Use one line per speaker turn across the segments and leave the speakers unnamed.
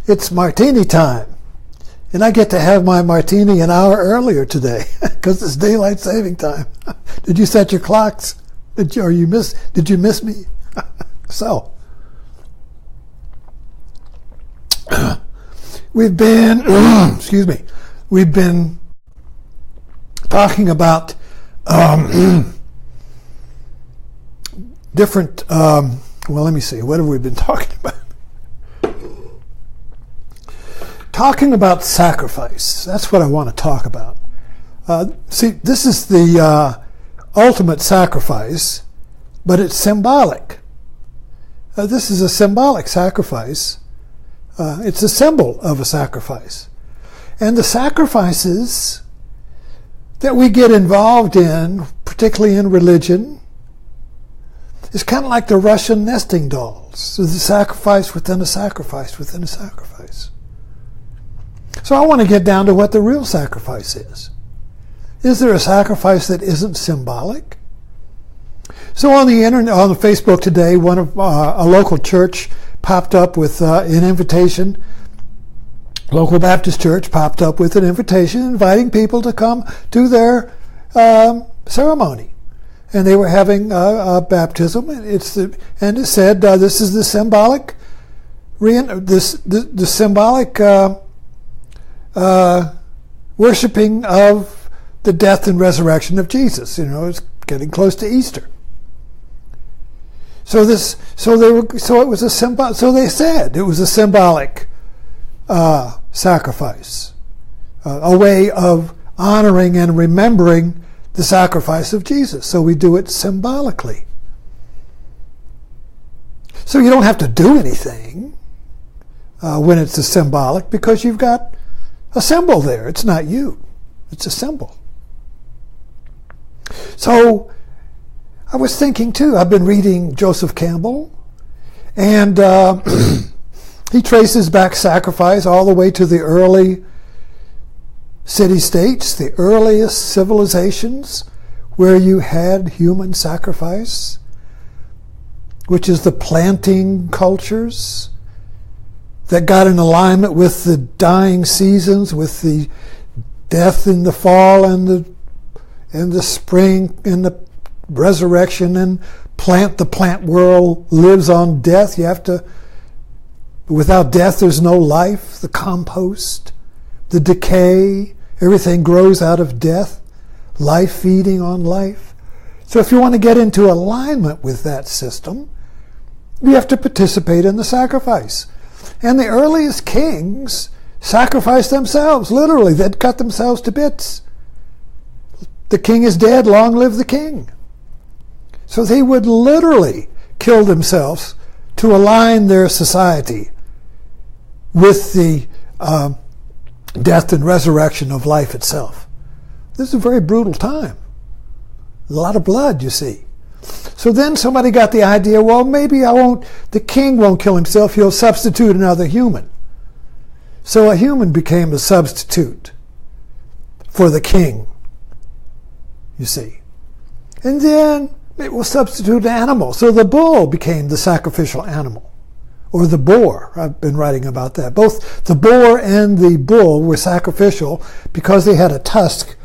It's martini time. And I get to have my martini an hour earlier today because it's daylight saving time. Did you set your clocks? Did you miss me? So, we've been, we've been talking about different, let me see, what have we been talking about? Talking about sacrifice. That's what I want to talk about. See, this is the ultimate sacrifice, but it's symbolic. This is a symbolic sacrifice. It's a symbol of a sacrifice. And the sacrifices that we get involved in, particularly in religion, is kind of like the Russian nesting dolls. So the sacrifice within a sacrifice within a sacrifice. So I want to get down to what the real sacrifice is. Is there a sacrifice that isn't symbolic? So on the internet, on the Facebook today, one of a local church popped up with an invitation. Local Baptist church popped up with an invitation inviting people to come to their ceremony, and they were having a baptism. And it said this is the symbolic, the symbolic worshiping of the death and resurrection of Jesus. You know, it's getting close to Easter. So they said it was a symbolic sacrifice, a way of honoring and remembering the sacrifice of Jesus. So we do it symbolically. So you don't have to do anything when it's a symbolic, because you've got a symbol there. It's not you. It's a symbol. So I was thinking too, I've been reading Joseph Campbell, and he traces back sacrifice all the way to the early city-states, the earliest civilizations where you had human sacrifice, which is the planting cultures that got in alignment with the dying seasons, with the death in the fall and the spring and the resurrection, and the plant world lives on death. You have to, without death there's no life. The compost, the decay, everything grows out of death, life feeding on life. So if you want to get into alignment with that system, you have to participate in the sacrifice. And the earliest kings sacrificed themselves, literally. They'd cut themselves to bits. The king is dead, long live the king. So they would literally kill themselves to align their society with the death and resurrection of life itself. This is a very brutal time. A lot of blood, you see. So then somebody got the idea, well, maybe the king won't kill himself, he'll substitute another human. So a human became a substitute for the king, you see. And then it will substitute an animal. So the bull became the sacrificial animal, or the boar. I've been writing about that. Both the boar and the bull were sacrificial because they had a tusk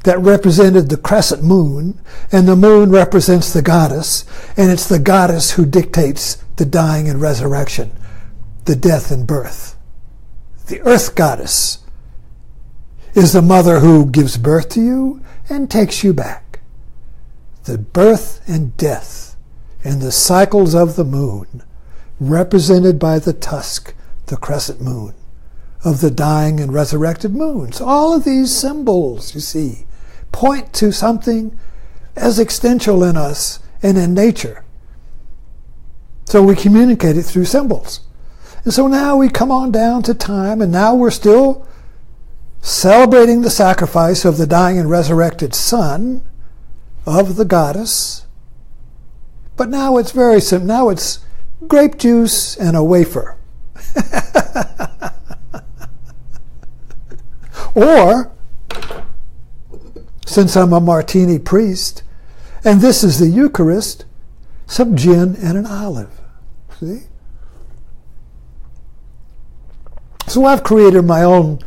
that represented the crescent moon, and the moon represents the goddess, and it's the goddess who dictates the dying and resurrection, the death and birth. The earth goddess is the mother who gives birth to you and takes you back. The birth and death and the cycles of the moon, represented by the tusk, the crescent moon, of the dying and resurrected moon. So all of these symbols, you see, point to something as existential in us and in nature. So we communicate it through symbols. And so now we come on down to time, and now we're still celebrating the sacrifice of the dying and resurrected son of the goddess. But now it's very simple. Now it's grape juice and a wafer. Or, since I'm a martini priest, and this is the Eucharist, some gin and an olive. See? So I've created my own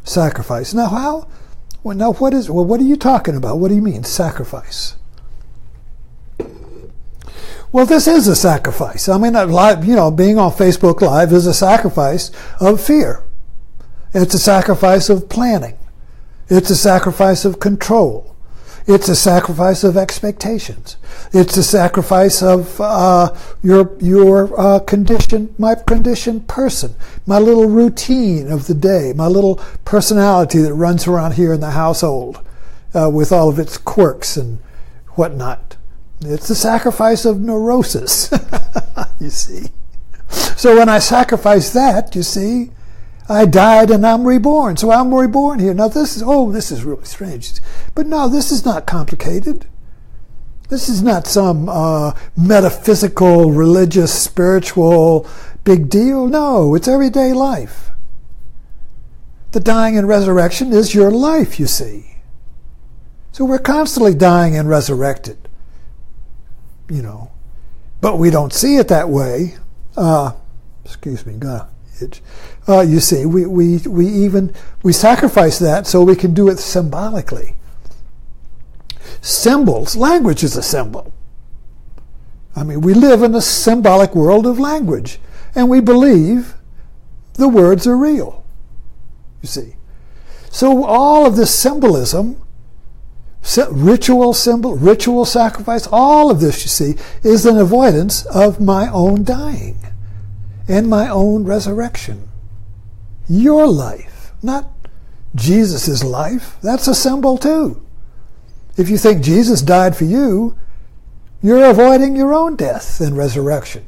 sacrifice. Now how? Well, now what are you talking about? What do you mean, sacrifice? Well, this is a sacrifice. I mean, being on Facebook Live is a sacrifice of fear. It's a sacrifice of planning. It's a sacrifice of control. It's a sacrifice of expectations. It's a sacrifice of your condition, my conditioned person, my little routine of the day, my little personality that runs around here in the household with all of its quirks and whatnot. It's the sacrifice of neurosis, you see. So when I sacrifice that, you see, I died and I'm reborn. So I'm reborn here. Now this is really strange. But no, this is not complicated. This is not some metaphysical, religious, spiritual big deal. No, it's everyday life. The dying and resurrection is your life, you see. So we're constantly dying and resurrected. But we don't see it that way. Excuse me, got an itch. You see, we sacrifice that so we can do it symbolically. Symbols, language is a symbol. I mean, we live in a symbolic world of language, and we believe the words are real. You see, so all of this symbolism. Ritual sacrifice, all of this, you see, is an avoidance of my own dying and my own resurrection. Your life, not Jesus' life. That's a symbol too. If you think Jesus died for you, you're avoiding your own death and resurrection.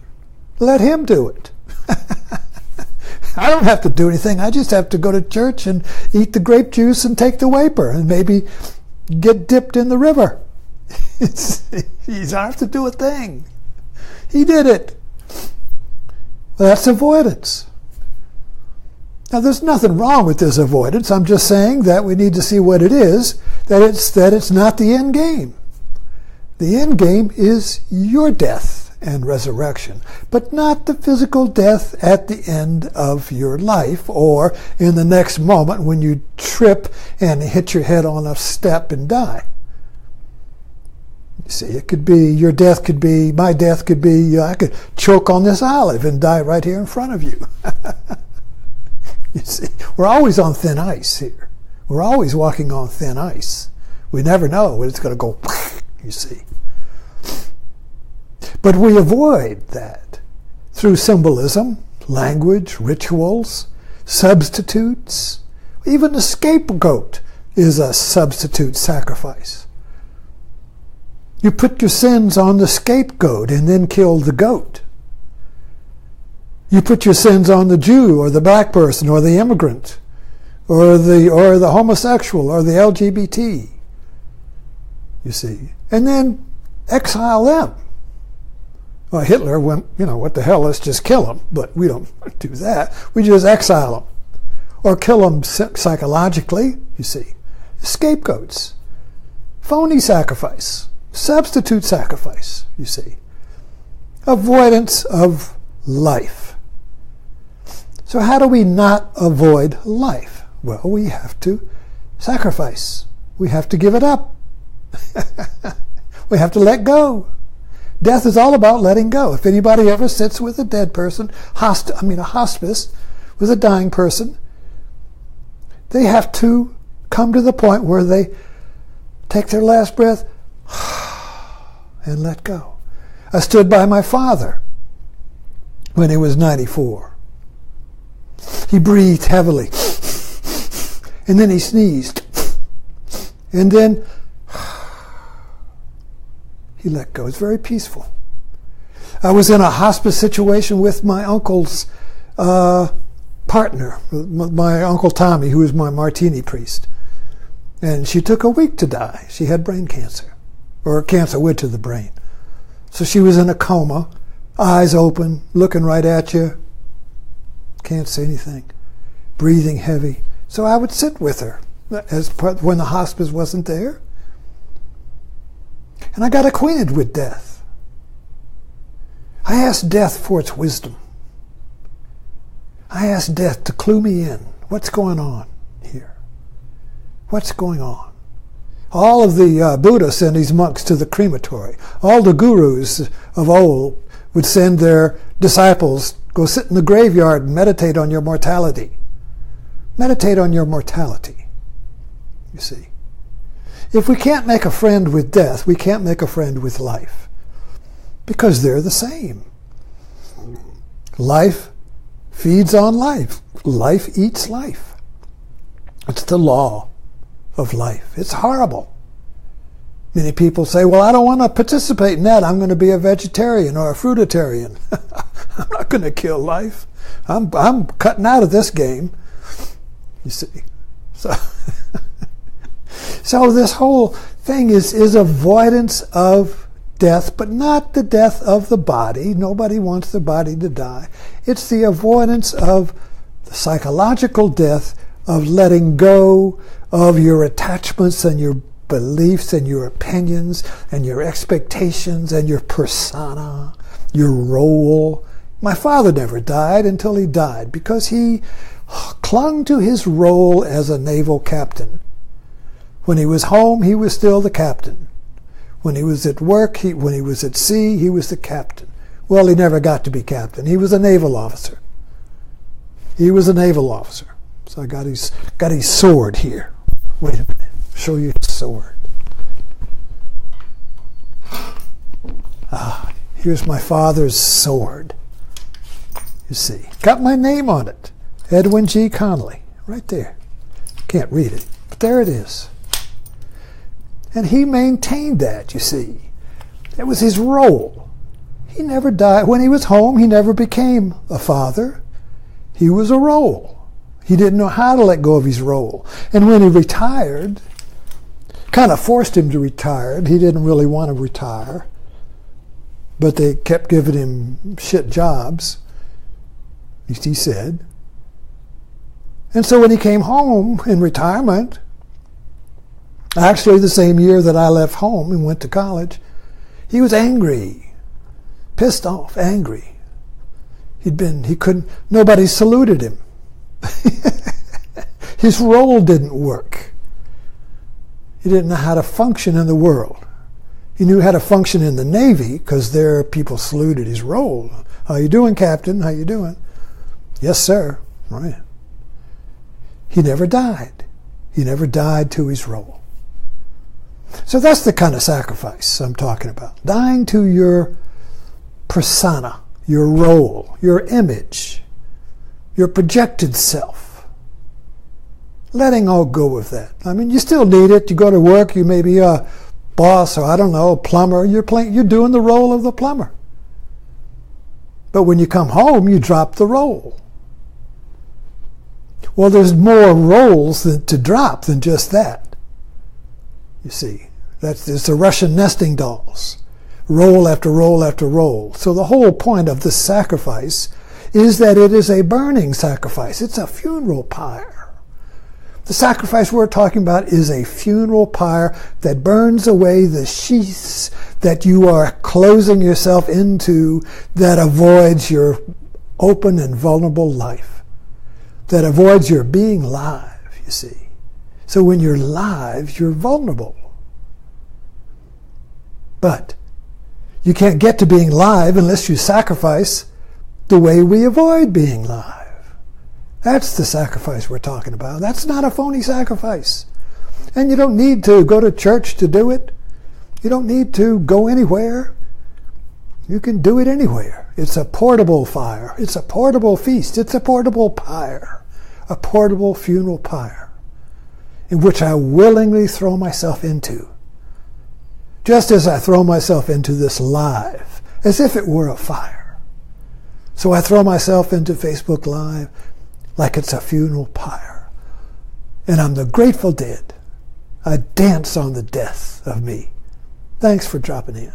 Let him do it. I don't have to do anything. I just have to go to church and eat the grape juice and take the wafer and maybe get dipped in the river. You don't have to do a thing. He did it. Well, that's avoidance. Now, there's nothing wrong with this avoidance. I'm just saying that we need to see what it is, that it's not the end game. The end game is your death and resurrection, but not the physical death at the end of your life or in the next moment when you trip and hit your head on a step and die. You see, it could be, your death could be, my death could be, I could choke on this olive and die right here in front of you. You see, we're always on thin ice here. We're always walking on thin ice. We never know when it's going to go, you see. But we avoid that through symbolism, language, rituals, substitutes. Even a scapegoat is a substitute sacrifice. You put your sins on the scapegoat and then kill the goat. You put your sins on the Jew or the black person or the immigrant or the homosexual or the LGBT. You see. And then exile them. Well, Hitler went, what the hell, let's just kill him. But we don't do that. We just exile them. Or kill them psychologically, you see. Scapegoats. Phony sacrifice. Substitute sacrifice, you see. Avoidance of life. So how do we not avoid life? Well, we have to sacrifice. We have to give it up. We have to let go. Death is all about letting go. If anybody ever sits with a dead person, a hospice with a dying person, they have to come to the point where they take their last breath and let go. I stood by my father when he was 94. He breathed heavily, and then he sneezed, and then he let go. It's very peaceful. I was in a hospice situation with my uncle's partner, my Uncle Tommy, who was my martini priest. And she took a week to die. She had brain cancer, or cancer went to the brain. So she was in a coma, eyes open, looking right at you, can't say anything, breathing heavy. So I would sit with her when the hospice wasn't there. And I got acquainted with death. I asked death for its wisdom. I ask death to clue me in. What's going on here? What's going on? All of the Buddha sent his monks to the crematory. All the gurus of old would send their disciples, go sit in the graveyard and meditate on your mortality. Meditate on your mortality, you see. If we can't make a friend with death, we can't make a friend with life, because they're the same. Life feeds on life. Life eats life. It's the law of life. It's horrible. Many people say, well, I don't want to participate in that. I'm going to be a vegetarian or a fruitarian. I'm not going to kill life. I'm cutting out of this game. You see. So this whole thing is avoidance of death, but not the death of the body. Nobody wants the body to die. It's the avoidance of the psychological death of letting go of your attachments and your beliefs and your opinions and your expectations and your persona, your role. My father never died until he died because he clung to his role as a naval captain. When he was home, he was still the captain. When he was at work, when he was at sea, he was the captain. Well, he never got to be captain. He was a naval officer. He was a naval officer. So I got his sword here. Wait a minute. Show you his sword. Here's my father's sword. You see. Got my name on it. Edwin G Connolly. Right there. Can't read it, but there it is. And he maintained that, you see. That was his role. He never died. When he was home, he never became a father. He was a role. He didn't know how to let go of his role. And when he retired, kind of forced him to retire. He didn't really want to retire. But they kept giving him shit jobs, at least he said. And so when he came home in retirement, actually the same year that I left home and went to college, he was angry, pissed off, angry. Nobody saluted him. His role didn't work. He didn't know how to function in the world. He knew how to function in the Navy because there people saluted his role. How you doing, Captain? How you doing? Yes, sir. Right. He never died. He never died to his role. So that's the kind of sacrifice I'm talking about. Dying to your persona, your role, your image, your projected self. Letting all go of that. I mean, you still need it. You go to work, you may be a boss or, I don't know, a plumber. You're doing the role of the plumber. But when you come home, you drop the role. Well, there's more roles to drop than just that. You see, it's the Russian nesting dolls. Roll after roll after roll. So the whole point of this sacrifice is that it is a burning sacrifice. It's a funeral pyre. The sacrifice we're talking about is a funeral pyre that burns away the sheaths that you are closing yourself into, that avoids your open and vulnerable life, that avoids your being live, you see. So when you're live, you're vulnerable. But you can't get to being live unless you sacrifice the way we avoid being live. That's the sacrifice we're talking about. That's not a phony sacrifice. And you don't need to go to church to do it. You don't need to go anywhere. You can do it anywhere. It's a portable fire. It's a portable feast. It's a portable pyre. A portable funeral pyre in which I willingly throw myself into. Just as I throw myself into this live, as if it were a fire. So I throw myself into Facebook Live like it's a funeral pyre. And I'm the Grateful Dead. I dance on the death of me. Thanks for dropping in.